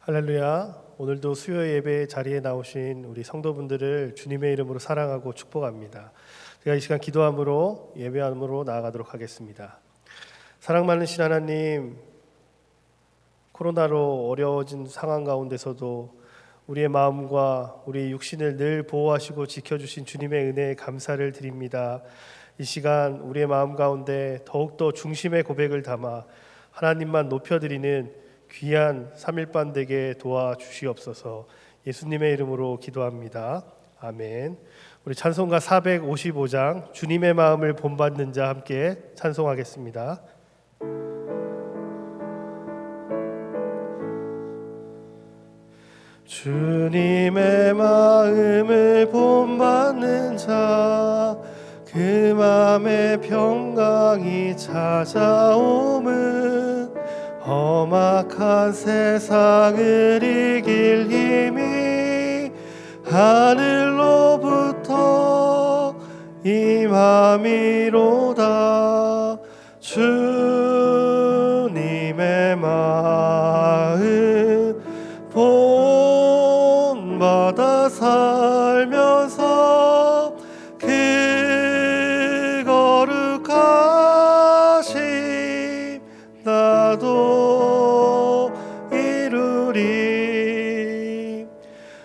할렐루야. 오늘도 수요 예배 자리에 나오신 우리 성도분들을 주님의 이름으로 사랑하고 축복합니다. 제가 이 시간 기도함으로 예배함으로 나아가도록 하겠습니다. 사랑 많으신 하나님, 코로나로 어려워진 상황 가운데서도 우리의 마음과 우리의 육신을 늘 보호하시고 지켜주신 주님의 은혜에 감사를 드립니다. 이 시간 우리의 마음 가운데 더욱더 중심의 고백을 담아 하나님만 높여드리는 귀한 3.1반 되게 도와주시옵소서. 예수님의 이름으로 기도합니다. 아멘. 우리 찬송가 455장 주님의 마음을 본받는 자 함께 찬송하겠습니다. 주님의 마음을 본받는 자, 그 마음에 평강이 찾아오면 험악한 세상을 이길 힘이 하늘로부터 임함이로다. 주님의 마음 본받아 살면서 그 거룩하심 나도 이루리.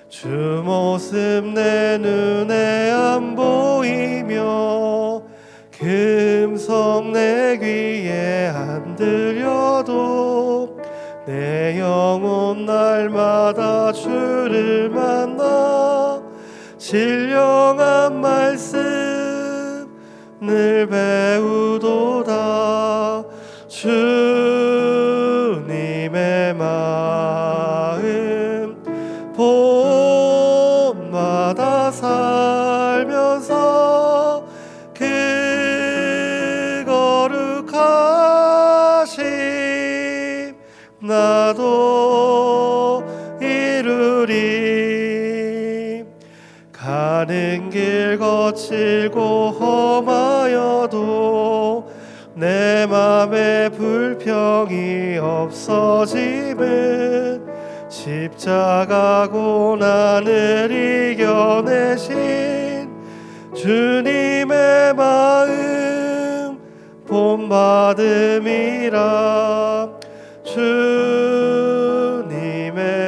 주 모습 내 눈에 안 보이며 그 음성 내 귀에 안 들려도 내 영혼 날마다 주를 만나 신령한 말씀 늘 배우도다. 주님의 마음 본받아 살면서 그 거룩하심 나도 이루리. 가는 길 거칠고 험하여도 내 맘에 불평이 없어짐은 십자가 고난을 이겨내신 주님의 마음 본받음이라. 주님의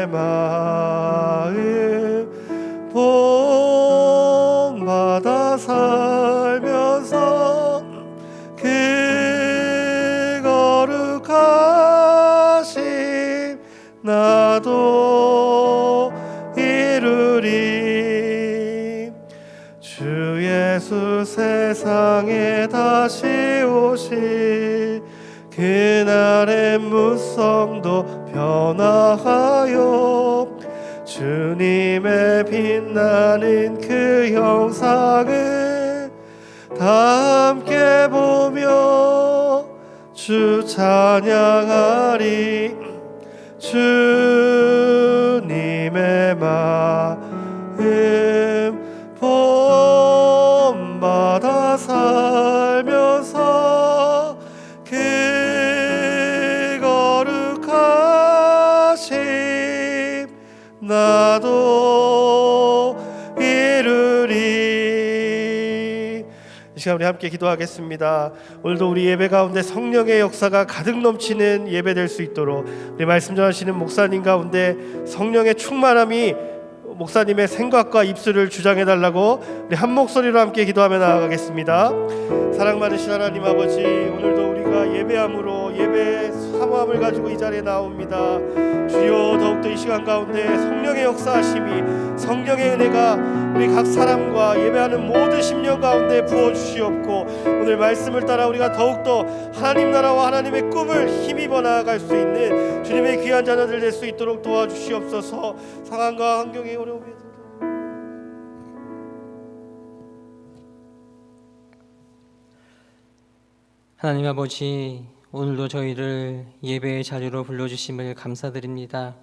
마음 본받아 살면서 그 거룩하심 나도 이루리. 주 예수 세상에 다시 오실 그날의 무성도 변화하여 주님의 빛나는 그 형상을 다 함께 보며 주 찬양하리. 주님의 마음 본받아 살면서 그 거룩하심 나도 이루리. 이 시간 우리 함께 기도하겠습니다. 오늘도 우리 예배 가운데 성령의 역사가 가득 넘치는 예배 될 수 있도록 우리 말씀 전하시는 목사님 가운데 성령의 충만함이 목사님의 생각과 입술을 주장해달라고 우리 한 목소리로 함께 기도하며 나아가겠습니다. 사랑 많으신 하나님 아버지, 오늘도 우리가 예배함으로 예배 사모함을 가지고 이 자리에 나옵니다. 주여, 더욱더 이 시간 가운데 성령의 역사하심이, 성령의 은혜가 우리 각 사람과 예배하는 모든 심령 가운데 부어주시옵고 오늘 말씀을 따라 우리가 더욱더 하나님 나라와 하나님의 꿈을 힘입어 나아갈 수 있는 주님의 귀한 자녀들 될 수 있도록 도와주시옵소서. 상황과 환경의 어려움에도 하나님 아버지, 오늘도 저희를 예배의 자리로 불러주심을 감사드립니다.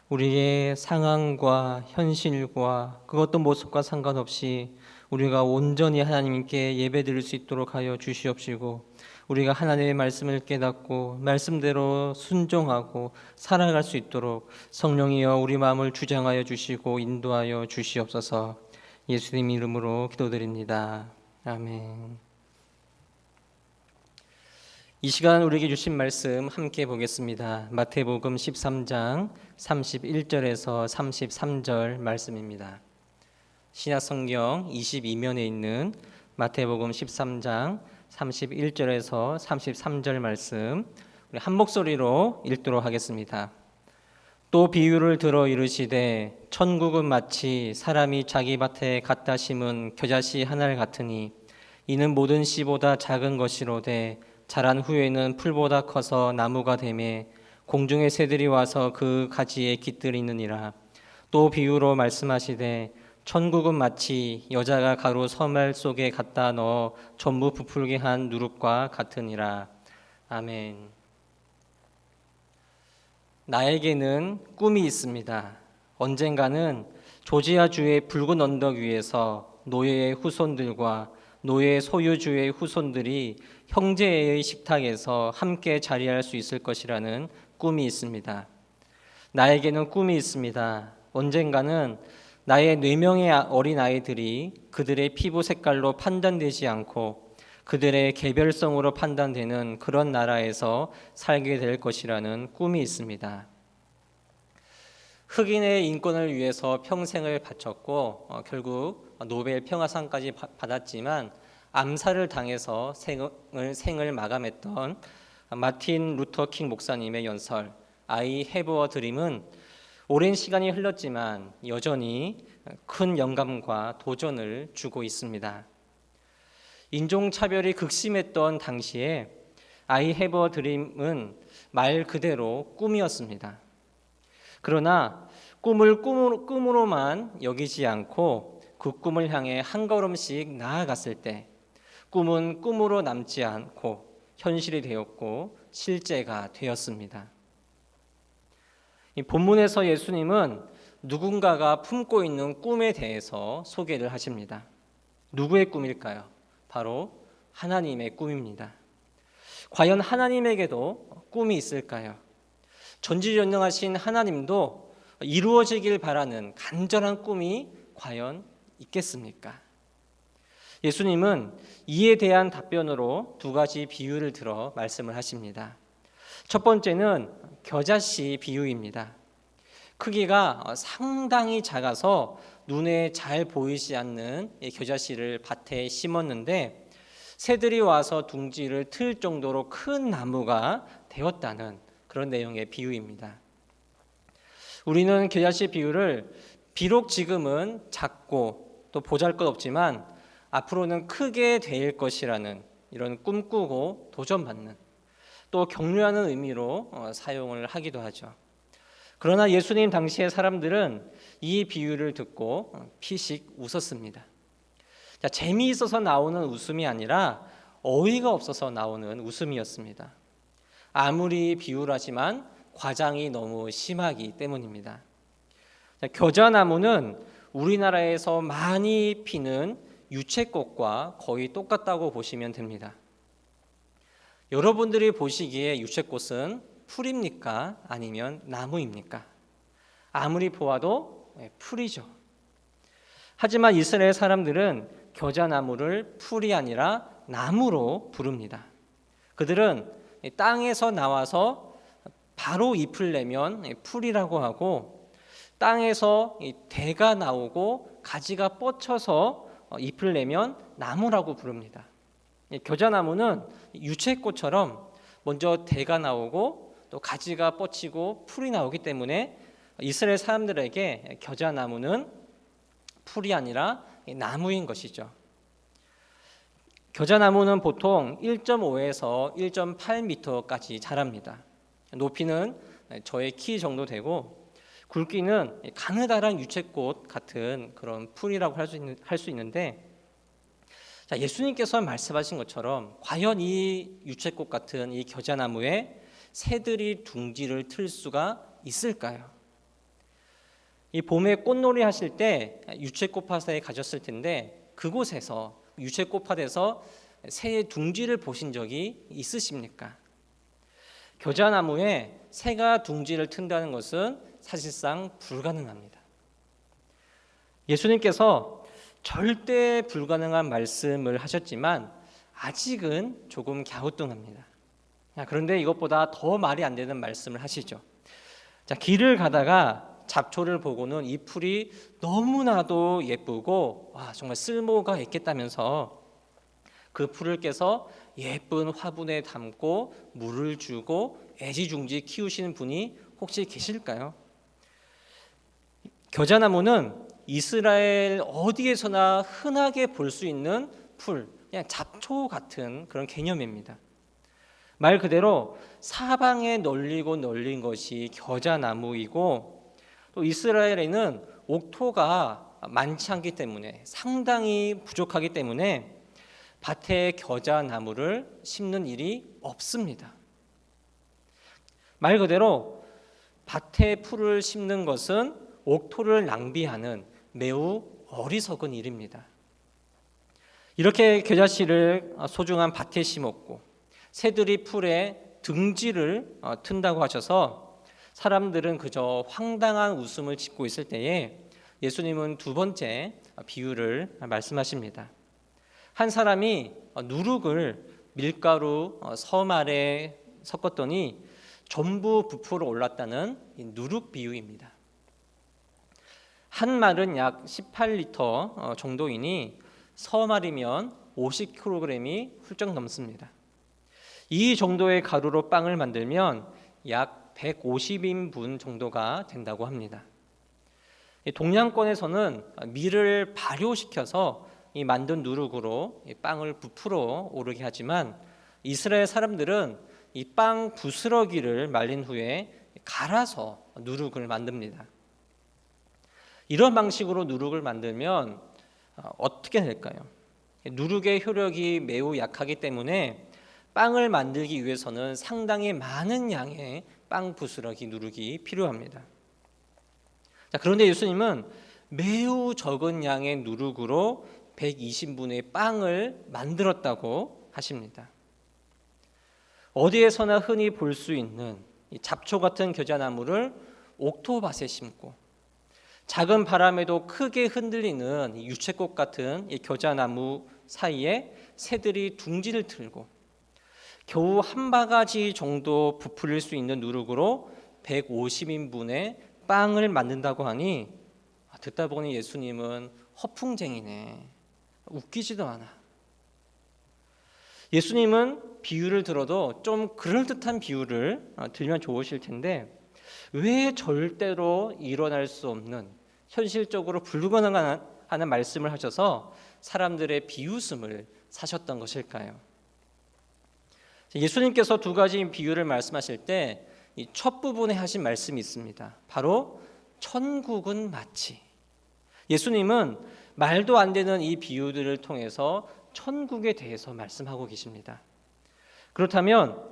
우리의 상황과 현실과 그것도 모습과 상관없이 우리가 온전히 하나님께 예배드릴 수 있도록 하여 주시옵시고 우리가 하나님의 말씀을 깨닫고 말씀대로 순종하고 살아갈 수 있도록 성령이여 우리 마음을 주장하여 주시고 인도하여 주시옵소서. 예수님 이름으로 기도드립니다. 아멘. 이 시간 우리에게 주신 말씀 함께 보겠습니다. 마태복음 13장 31절에서 33절 말씀입니다. 신약성경 22면에 있는 마태복음 13장 31절에서 33절 말씀 우리 한 목소리로 읽도록 하겠습니다. 또 비유를 들어 이르시되 천국은 마치 사람이 자기 밭에 갖다 심은 겨자씨 하나를 같으니 이는 모든 씨보다 작은 것이로되 자란 후에는 풀보다 커서 나무가 되매 공중의 새들이 와서 그 가지에 깃들이느니라. 또 비유로 말씀하시되 천국은 마치 여자가 가루 서말 속에 갖다 넣어 전부 부풀게 한 누룩과 같으니라. 아멘. 나에게는 꿈이 있습니다. 언젠가는 조지아주의 붉은 언덕 위에서 노예의 후손들과 노예 소유주의 후손들이 형제의 식탁에서 함께 자리할 수 있을 것이라는 꿈이 있습니다. 나에게는 꿈이 있습니다. 언젠가는 나의 4명의 어린아이들이 그들의 피부 색깔로 판단되지 않고 그들의 개별성으로 판단되는 그런 나라에서 살게 될 것이라는 꿈이 있습니다. 흑인의 인권을 위해서 평생을 바쳤고 결국 노벨 평화상까지 받았지만 암살을 당해서 생을 마감했던 마틴 루터 킹 목사님의 연설 I have a dream은 오랜 시간이 흘렀지만 여전히 큰 영감과 도전을 주고 있습니다. 인종차별이 극심했던 당시에 I have a dream은 말 그대로 꿈이었습니다. 그러나 꿈을 꿈으로만 여기지 않고 그 꿈을 향해 한 걸음씩 나아갔을 때 꿈은 꿈으로 남지 않고 현실이 되었고 실제가 되었습니다. 이 본문에서 예수님은 누군가가 품고 있는 꿈에 대해서 소개를 하십니다. 누구의 꿈일까요? 바로 하나님의 꿈입니다. 과연 하나님에게도 꿈이 있을까요? 전지전능하신 하나님도 이루어지길 바라는 간절한 꿈이 과연 있겠습니까? 예수님은 이에 대한 답변으로 2가지 비유를 들어 말씀을 하십니다. 첫 번째는 겨자씨 비유입니다. 크기가 상당히 작아서 눈에 잘 보이지 않는 겨자씨를 밭에 심었는데 새들이 와서 둥지를 틀 정도로 큰 나무가 되었다는 그런 내용의 비유입니다. 우리는 겨자씨 비유를 비록 지금은 작고 또 보잘것없지만 앞으로는 크게 될 것이라는 이런 꿈꾸고 도전받는 또 격려하는 의미로 사용을 하기도 하죠. 그러나 예수님 당시의 사람들은 이 비유를 듣고 피식 웃었습니다. 자, 재미있어서 나오는 웃음이 아니라 어이가 없어서 나오는 웃음이었습니다. 아무리 비유라지만 과장이 너무 심하기 때문입니다. 자, 겨자나무는 우리나라에서 많이 피는 유채꽃과 거의 똑같다고 보시면 됩니다. 여러분들이 보시기에 유채꽃은 풀입니까? 아니면 나무입니까? 아무리 보아도 풀이죠. 하지만 이스라엘 사람들은 겨자나무를 풀이 아니라 나무로 부릅니다. 그들은 땅에서 나와서 바로 잎을 내면 풀이라고 하고 땅에서 대가 나오고 가지가 뻗쳐서 잎을 내면 나무라고 부릅니다. 겨자나무는 유채꽃처럼 먼저 대가 나오고 또 가지가 뻗치고 풀이 나오기 때문에 이스라엘 사람들에게 겨자나무는 풀이 아니라 나무인 것이죠. 겨자나무는 보통 1.5에서 1.8m까지 자랍니다. 높이는 저의 키 정도 되고 굵기는 가느다란 유채꽃 같은 그런 풀이라고 할 수 있는데 자, 예수님께서 말씀하신 것처럼 과연 이 유채꽃 같은 이 겨자나무에 새들이 둥지를 틀 수가 있을까요? 이 봄에 꽃놀이 하실 때 유채꽃 밭에 가셨을 텐데 그곳에서 유채꽃 밭에서 새의 둥지를 보신 적이 있으십니까? 겨자나무에 새가 둥지를 튼다는 것은 사실상 불가능합니다. 예수님께서 절대 불가능한 말씀을 하셨지만 아직은 조금 갸우뚱합니다. 그런데 이것보다 더 말이 안 되는 말씀을 하시죠. 자, 길을 가다가 잡초를 보고는 이 풀이 너무나도 예쁘고 정말 쓸모가 있겠다면서 그 풀을 깨서 예쁜 화분에 담고 물을 주고 애지중지 키우시는 분이 혹시 계실까요? 겨자나무는 이스라엘 어디에서나 흔하게 볼 수 있는 풀, 그냥 잡초 같은 그런 개념입니다. 말 그대로 사방에 널리고 널린 것이 겨자나무이고, 또 이스라엘에는 옥토가 많지 않기 때문에, 상당히 부족하기 때문에 밭에 겨자나무를 심는 일이 없습니다. 말 그대로 밭에 풀을 심는 것은 옥토를 낭비하는 매우 어리석은 일입니다. 이렇게 겨자씨를 소중한 밭에 심었고 새들이 풀에 둥지를 튼다고 하셔서 사람들은 그저 황당한 웃음을 짓고 있을 때에 예수님은 두 번째 비유를 말씀하십니다. 한 사람이 누룩을 밀가루 섬 아래 섞었더니 전부 부풀어 올랐다는 누룩 비유입니다. 한 말은 약 18리터 정도이니 서말이면 50kg이 훌쩍 넘습니다. 이 정도의 가루로 빵을 만들면 약 150인분 정도가 된다고 합니다. 동양권에서는 밀을 발효시켜서 이 만든 누룩으로 빵을 부풀어 오르게 하지만 이스라엘 사람들은 이 빵 부스러기를 말린 후에 갈아서 누룩을 만듭니다. 이런 방식으로 누룩을 만들면 어떻게 될까요? 누룩의 효력이 매우 약하기 때문에 빵을 만들기 위해서는 상당히 많은 양의 빵 부스러기 누룩이 필요합니다. 자, 그런데 예수님은 매우 적은 양의 누룩으로 120분의 빵을 만들었다고 하십니다. 어디에서나 흔히 볼 수 있는 이 잡초 같은 겨자나무를 옥토밭에 심고 작은 바람에도 크게 흔들리는 이 유채꽃 같은 이 겨자나무 사이에 새들이 둥지를 틀고 겨우 한 바가지 정도 부풀릴 수 있는 누룩으로 150인분의 빵을 만든다고 하니 듣다 보니 예수님은 허풍쟁이네, 웃기지도 않아. 예수님은 비유를 들어도 좀 그럴듯한 비유를 들면 좋으실 텐데 왜 절대로 일어날 수 없는 현실적으로 불가능한 말씀을 하셔서 사람들의 비웃음을 사셨던 것일까요? 예수님께서 두 가지 비유를 말씀하실 때 이 첫 부분에 하신 말씀이 있습니다. 바로 천국은 마치. 예수님은 말도 안 되는 이 비유들을 통해서 천국에 대해서 말씀하고 계십니다. 그렇다면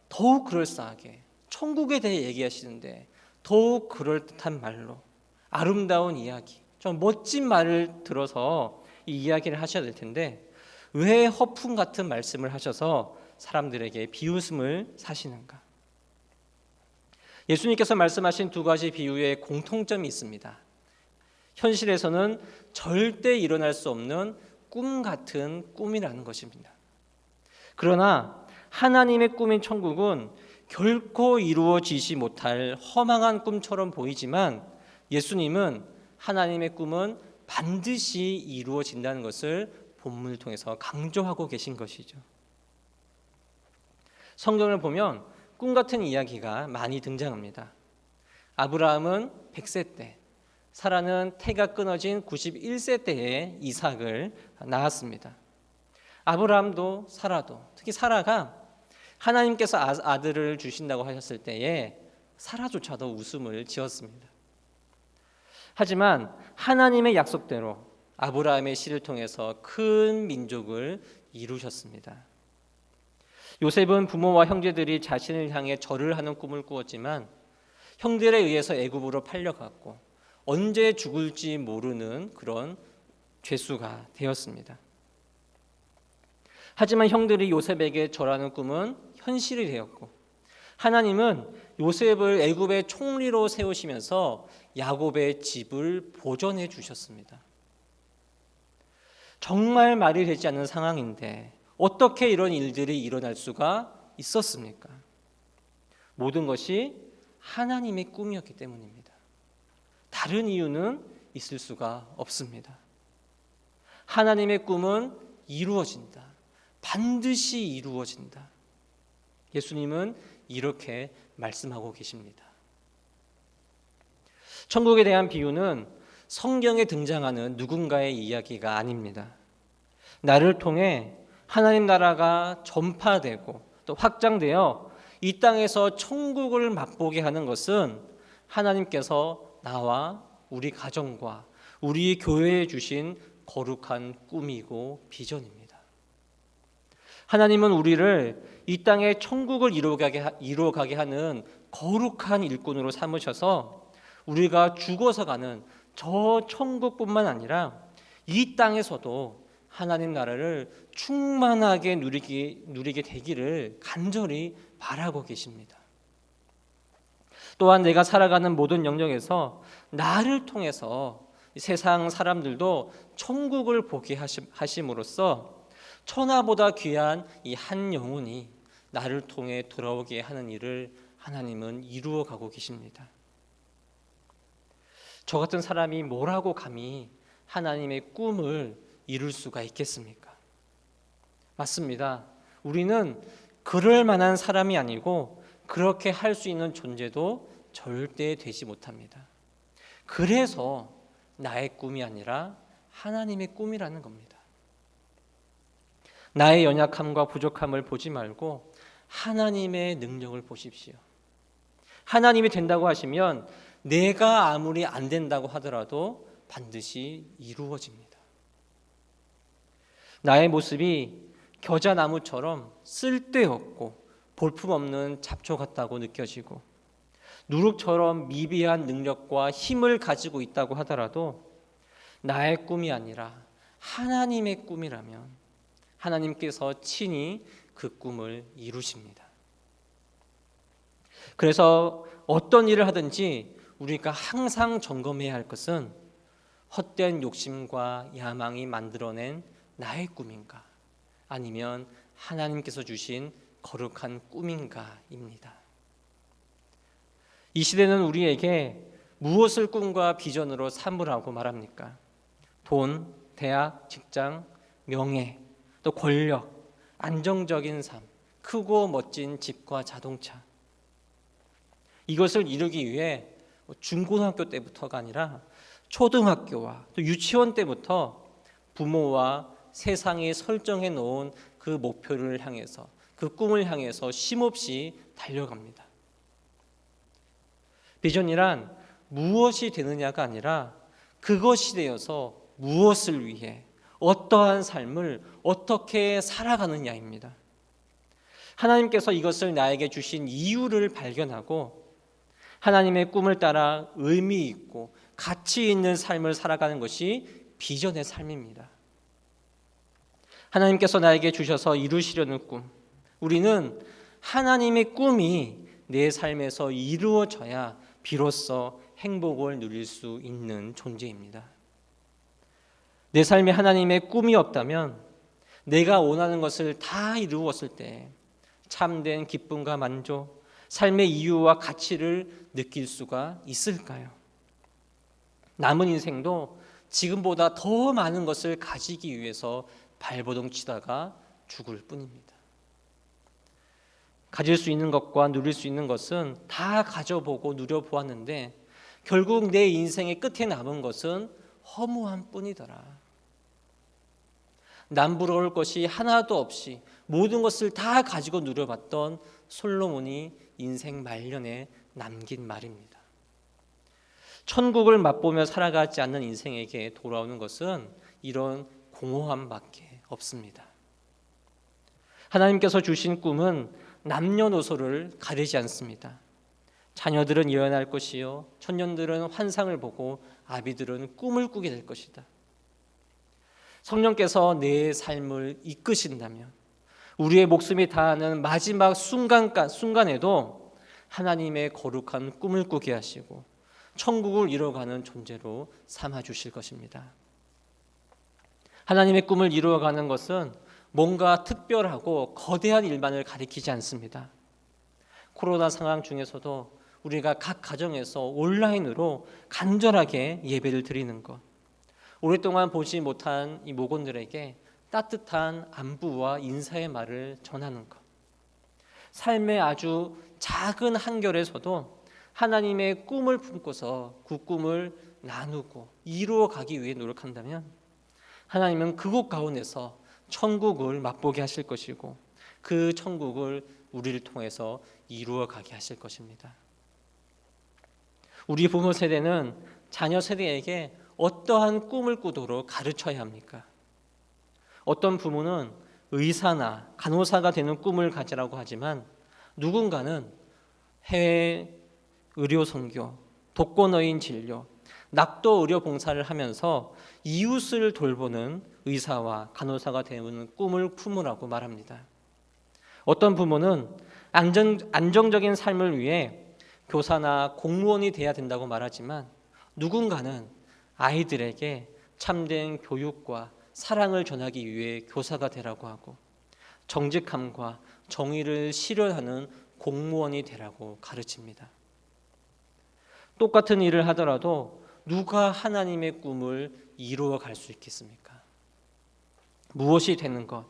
더욱 그럴싸하게 천국에 대해 얘기하시는데 더욱 그럴듯한 말로 아름다운 이야기, 좀 멋진 말을 들어서 이 이야기를 하셔야 될 텐데 왜 허풍 같은 말씀을 하셔서 사람들에게 비웃음을 사시는가? 예수님께서 말씀하신 두 가지 비유에 공통점이 있습니다. 현실에서는 절대 일어날 수 없는 꿈 같은 꿈이라는 것입니다. 그러나 하나님의 꿈인 천국은 결코 이루어지지 못할 허망한 꿈처럼 보이지만 예수님은 하나님의 꿈은 반드시 이루어진다는 것을 본문을 통해서 강조하고 계신 것이죠. 성경을 보면 꿈 같은 이야기가 많이 등장합니다. 아브라함은 100세 때, 사라는 태가 끊어진 91세 때에 이삭을 낳았습니다. 아브라함도 사라도, 특히 사라가 하나님께서 아들을 주신다고 하셨을 때에 사라조차도 웃음을 지었습니다. 하지만 하나님의 약속대로 아브라함의 씨를 통해서 큰 민족을 이루셨습니다. 요셉은 부모와 형제들이 자신을 향해 절을 하는 꿈을 꾸었지만 형들에 의해서 애굽으로 팔려갔고 언제 죽을지 모르는 그런 죄수가 되었습니다. 하지만 형들이 요셉에게 절하는 꿈은 현실이 되었고, 하나님은 요셉을 애굽의 총리로 세우시면서 야곱의 집을 보전해 주셨습니다. 정말 말이 되지 않는 상황인데 어떻게 이런 일들이 일어날 수가 있었습니까? 모든 것이 하나님의 꿈이었기 때문입니다. 다른 이유는 있을 수가 없습니다. 하나님의 꿈은 이루어진다. 반드시 이루어진다. 예수님은 이렇게 말씀하고 계십니다. 천국에 대한 비유는 성경에 등장하는 누군가의 이야기가 아닙니다. 나를 통해 하나님 나라가 전파되고 또 확장되어 이 땅에서 천국을 맛보게 하는 것은 하나님께서 나와 우리 가정과 우리 교회에 주신 거룩한 꿈이고 비전입니다. 하나님은 우리를 이 땅에 천국을 이루어가게 하는 거룩한 일꾼으로 삼으셔서 우리가 죽어서 가는 저 천국뿐만 아니라 이 땅에서도 하나님 나라를 충만하게 누리게 되기를 간절히 바라고 계십니다. 또한 내가 살아가는 모든 영역에서 나를 통해서 세상 사람들도 천국을 보게 하심으로써 천하보다 귀한 이 한 영혼이 나를 통해 돌아오게 하는 일을 하나님은 이루어 가고 계십니다. 저 같은 사람이 뭐라고 감히 하나님의 꿈을 이룰 수가 있겠습니까? 맞습니다. 우리는 그럴 만한 사람이 아니고 그렇게 할 수 있는 존재도 절대 되지 못합니다. 그래서 나의 꿈이 아니라 하나님의 꿈이라는 겁니다. 나의 연약함과 부족함을 보지 말고 하나님의 능력을 보십시오. 하나님이 된다고 하시면 내가 아무리 안 된다고 하더라도 반드시 이루어집니다. 나의 모습이 겨자나무처럼 쓸데없고 볼품없는 잡초 같다고 느껴지고 누룩처럼 미비한 능력과 힘을 가지고 있다고 하더라도 나의 꿈이 아니라 하나님의 꿈이라면 하나님께서 친히 그 꿈을 이루십니다. 그래서 어떤 일을 하든지 우리가 항상 점검해야 할 것은 헛된 욕심과 야망이 만들어낸 나의 꿈인가 아니면 하나님께서 주신 거룩한 꿈인가입니다. 이 시대는 우리에게 무엇을 꿈과 비전으로 삼으라고 말합니까? 돈, 대학, 직장, 명예, 또 권력, 안정적인 삶, 크고 멋진 집과 자동차. 이것을 이루기 위해 중고등학교 때부터가 아니라 초등학교와 또 유치원 때부터 부모와 세상이 설정해 놓은 그 목표를 향해서 그 꿈을 향해서 쉼없이 달려갑니다. 비전이란 무엇이 되느냐가 아니라 그것이 되어서 무엇을 위해 어떠한 삶을 어떻게 살아가느냐입니다. 하나님께서 이것을 나에게 주신 이유를 발견하고 하나님의 꿈을 따라 의미 있고 가치 있는 삶을 살아가는 것이 비전의 삶입니다. 하나님께서 나에게 주셔서 이루시려는 꿈, 우리는 하나님의 꿈이 내 삶에서 이루어져야 비로소 행복을 누릴 수 있는 존재입니다. 내 삶에 하나님의 꿈이 없다면 내가 원하는 것을 다 이루었을 때 참된 기쁨과 만족, 삶의 이유와 가치를 느낄 수가 있을까요? 남은 인생도 지금보다 더 많은 것을 가지기 위해서 발버둥 치다가 죽을 뿐입니다. 가질 수 있는 것과 누릴 수 있는 것은 다 가져보고 누려보았는데 결국 내 인생의 끝에 남은 것은 허무한 뿐이더라. 남부러울 것이 하나도 없이 모든 것을 다 가지고 누려봤던 솔로몬이 인생 말년에 남긴 말입니다. 천국을 맛보며 살아가지 않는 인생에게 돌아오는 것은 이런 공허함밖에 없습니다. 하나님께서 주신 꿈은 남녀노소를 가리지 않습니다. 자녀들은 예언할 것이요 청년들은 환상을 보고 아비들은 꿈을 꾸게 될 것이다. 성령께서 내 삶을 이끄신다면 우리의 목숨이 다하는 마지막 순간에도 하나님의 거룩한 꿈을 꾸게 하시고 천국을 이루어가는 존재로 삼아주실 것입니다. 하나님의 꿈을 이루어가는 것은 뭔가 특별하고 거대한 일만을 가리키지 않습니다. 코로나 상황 중에서도 우리가 각 가정에서 온라인으로 간절하게 예배를 드리는 것, 오랫동안 보지 못한 이 모건들에게 따뜻한 안부와 인사의 말을 전하는 것, 삶의 아주 작은 한결에서도 하나님의 꿈을 품고서 그 꿈을 나누고 이루어가기 위해 노력한다면 하나님은 그곳 가운데서 천국을 맛보게 하실 것이고 그 천국을 우리를 통해서 이루어가게 하실 것입니다. 우리 부모 세대는 자녀 세대에게 어떠한 꿈을 꾸도록 가르쳐야 합니까? 어떤 부모는 의사나 간호사가 되는 꿈을 가지라고 하지만 누군가는 해외 의료 선교, 독거노인 진료, 낙도 의료 봉사를 하면서 이웃을 돌보는 의사와 간호사가 되는 꿈을 품으라고 말합니다. 어떤 부모는 안정적인 삶을 위해 교사나 공무원이 돼야 된다고 말하지만 누군가는 아이들에게 참된 교육과 사랑을 전하기 위해 교사가 되라고 하고 정직함과 정의를 실현하는 공무원이 되라고 가르칩니다. 똑같은 일을 하더라도 누가 하나님의 꿈을 이루어 갈 수 있겠습니까? 무엇이 되는 것,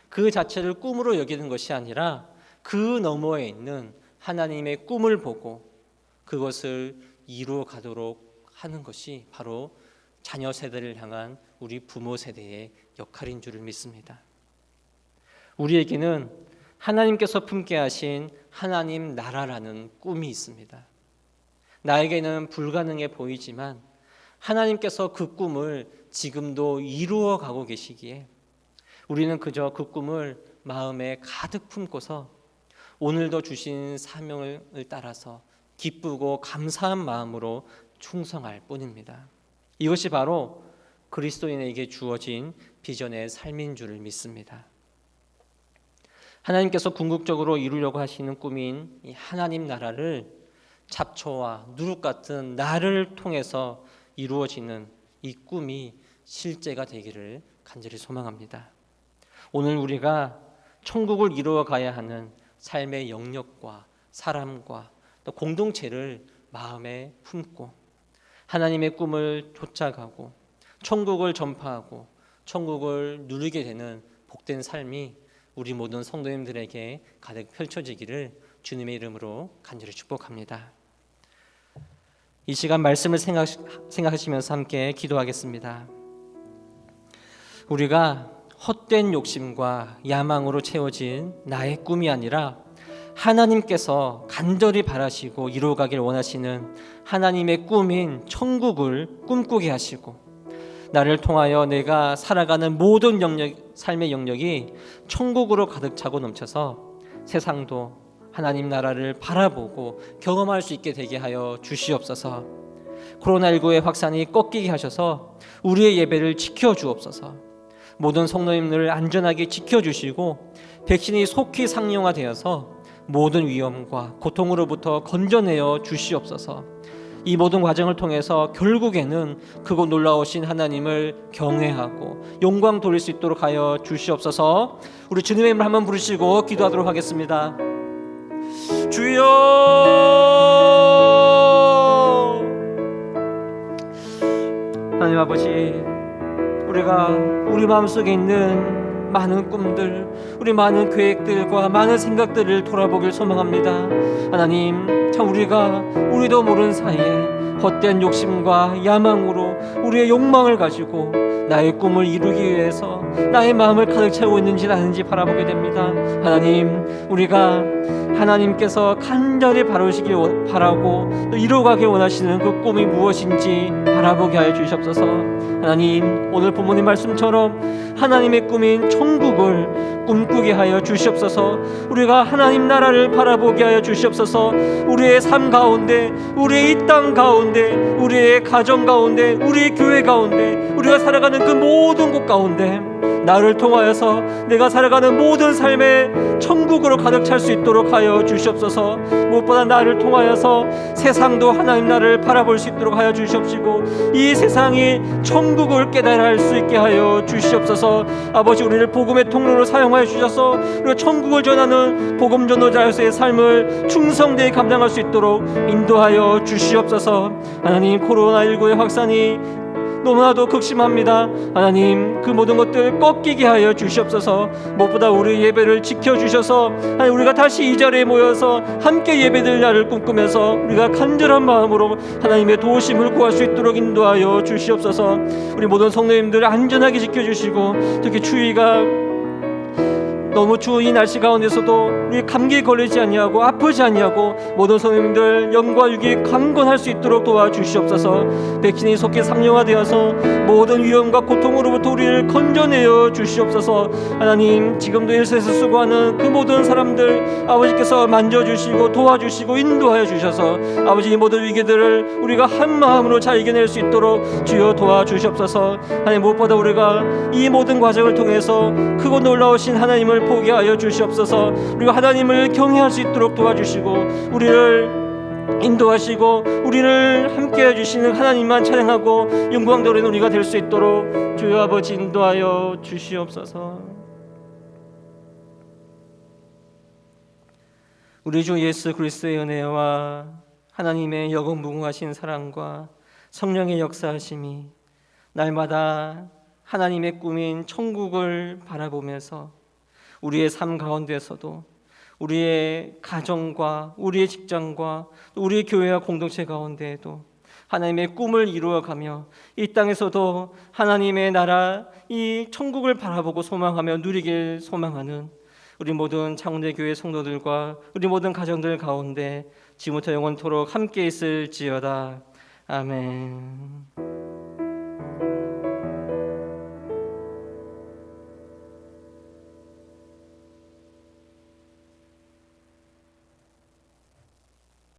그 자체를 꿈으로 여기는 것이 아니라 그 너머에 있는 하나님의 꿈을 보고 그것을 이루어 가도록 하는 것이 바로 자녀 세대를 향한 우리 부모 세대의 역할인 줄을 믿습니다. 우리에게는 하나님께서 품게 하신 하나님 나라라는 꿈이 있습니다. 나에게는 불가능해 보이지만 하나님께서 그 꿈을 지금도 이루어 가고 계시기에 우리는 그저 그 꿈을 마음에 가득 품고서 오늘도 주신 사명을 따라서 기쁘고 감사한 마음으로 충성할 뿐입니다. 이것이 바로 그리스도인에게 주어진 비전의 삶인 줄을 믿습니다. 하나님께서 궁극적으로 이루려고 하시는 꿈인 이 하나님 나라를 잡초와 누룩 같은 나를 통해서 이루어지는 이 꿈이 실제가 되기를 간절히 소망합니다. 오늘 우리가 천국을 이루어 가야 하는 삶의 영역과 사람과 또 공동체를 마음에 품고 하나님의 꿈을 쫓아가고 천국을 전파하고 천국을 누리게 되는 복된 삶이 우리 모든 성도님들에게 가득 펼쳐지기를 주님의 이름으로 간절히 축복합니다. 이 시간 말씀을 생각하시면서 함께 기도하겠습니다. 우리가 헛된 욕심과 야망으로 채워진 나의 꿈이 아니라 하나님께서 간절히 바라시고 이루어가길 원하시는 하나님의 꿈인 천국을 꿈꾸게 하시고 나를 통하여 내가 살아가는 모든 삶의 영역이 천국으로 가득 차고 넘쳐서 세상도 하나님 나라를 바라보고 경험할 수 있게 되게 하여 주시옵소서. 코로나19의 확산이 꺾이게 하셔서 우리의 예배를 지켜주옵소서. 모든 성도님들을 안전하게 지켜주시고 백신이 속히 상용화되어서 모든 위험과 고통으로부터 건져내어 주시옵소서. 이 모든 과정을 통해서 결국에는 그곳 놀라우신 하나님을 경외하고 영광 돌릴 수 있도록 하여 주시옵소서. 우리 주님의 이름을 한번 부르시고 기도하도록 하겠습니다. 주여, 하나님 아버지, 우리가 우리 마음속에 있는 많은 꿈들, 우리 많은 계획들과 많은 생각들을 돌아보길 소망합니다. 하나님, 참 우리도 모르는 사이에 헛된 욕심과 야망으로 우리의 욕망을 가지고 나의 꿈을 이루기 위해서 나의 마음을 가득 채우고 있는지 아닌지 바라보게 됩니다. 하나님, 우리가 하나님께서 간절히 바라고 또 이루어가길 원하시는 그 꿈이 무엇인지 바라보게 하여 주시옵소서. 하나님, 오늘 부모님 말씀처럼 하나님의 꿈인 천국을 꿈꾸게 하여 주시옵소서. 우리가 하나님 나라를 바라보게 하여 주시옵소서. 우리의 삶 가운데, 우리의 이 땅 가운데, 우리의 가정 가운데, 우리의 교회 가운데, 우리가 살아가는 그 모든 곳 가운데 나를 통하여서 내가 살아가는 모든 삶에 천국으로 가득 찰 수 있도록 하여 주시옵소서. 무엇보다 나를 통하여서 세상도 하나님 나를 바라볼 수 있도록 하여 주시옵시고 이 세상이 천국을 깨달아 할 수 있게 하여 주시옵소서. 아버지, 우리를 복음의 통로로 사용하여 주셔서 우리가 천국을 전하는 복음 전도자로서의 삶을 충성되이 감당할 수 있도록 인도하여 주시옵소서. 하나님, 코로나19의 확산이 너무나도 극심합니다. 하나님, 그 모든 것들 꺾이게 하여 주시옵소서. 무엇보다 우리 예배를 지켜주셔서 하나님, 우리가 다시 이 자리에 모여서 함께 예배드릴 날을 꿈꾸면서 우리가 간절한 마음으로 하나님의 도우심을 구할 수 있도록 인도하여 주시옵소서. 우리 모든 성도님들 안전하게 지켜주시고, 특히 추위가 너무 추운 이 날씨 가운데서도 우리 감기에 걸리지 아니하고 아프지 아니하고 모든 성도님들 영과 육이 강건할 수 있도록 도와주시옵소서. 백신이 속히 상용화되어서 모든 위험과 고통으로부터 우리를 건져내어 주시옵소서. 하나님, 지금도 일선에서 수고하는 그 모든 사람들 아버지께서 만져주시고 도와주시고 인도하여 주셔서 아버지, 이 모든 위기들을 우리가 한 마음으로 잘 이겨낼 수 있도록 주여 도와주시옵소서. 하나님, 무엇보다 우리가 이 모든 과정을 통해서 크고 놀라우신 하나님을 포기하여 주시옵소서. 우리가 하나님을 경외할 수 있도록 도와주시고 우리를 인도하시고 우리를 함께해 주시는 하나님만 찬양하고 영광 돌리는 우리가 될 수 있도록 주여 아버지 인도하여 주시옵소서. 우리 주 예수 그리스도의 은혜와 하나님의 영원무궁하신 사랑과 성령의 역사하심이 날마다 하나님의 꿈인 천국을 바라보면서 우리의 삶 가운데서도 우리의 가정과 우리의 직장과 우리의 교회와 공동체 가운데에도 하나님의 꿈을 이루어가며 이 땅에서도 하나님의 나라, 이 천국을 바라보고 소망하며 누리길 소망하는 우리 모든 창원대 교회 성도들과 우리 모든 가정들 가운데 지금부터 영원토록 함께 있을지어다. 아멘.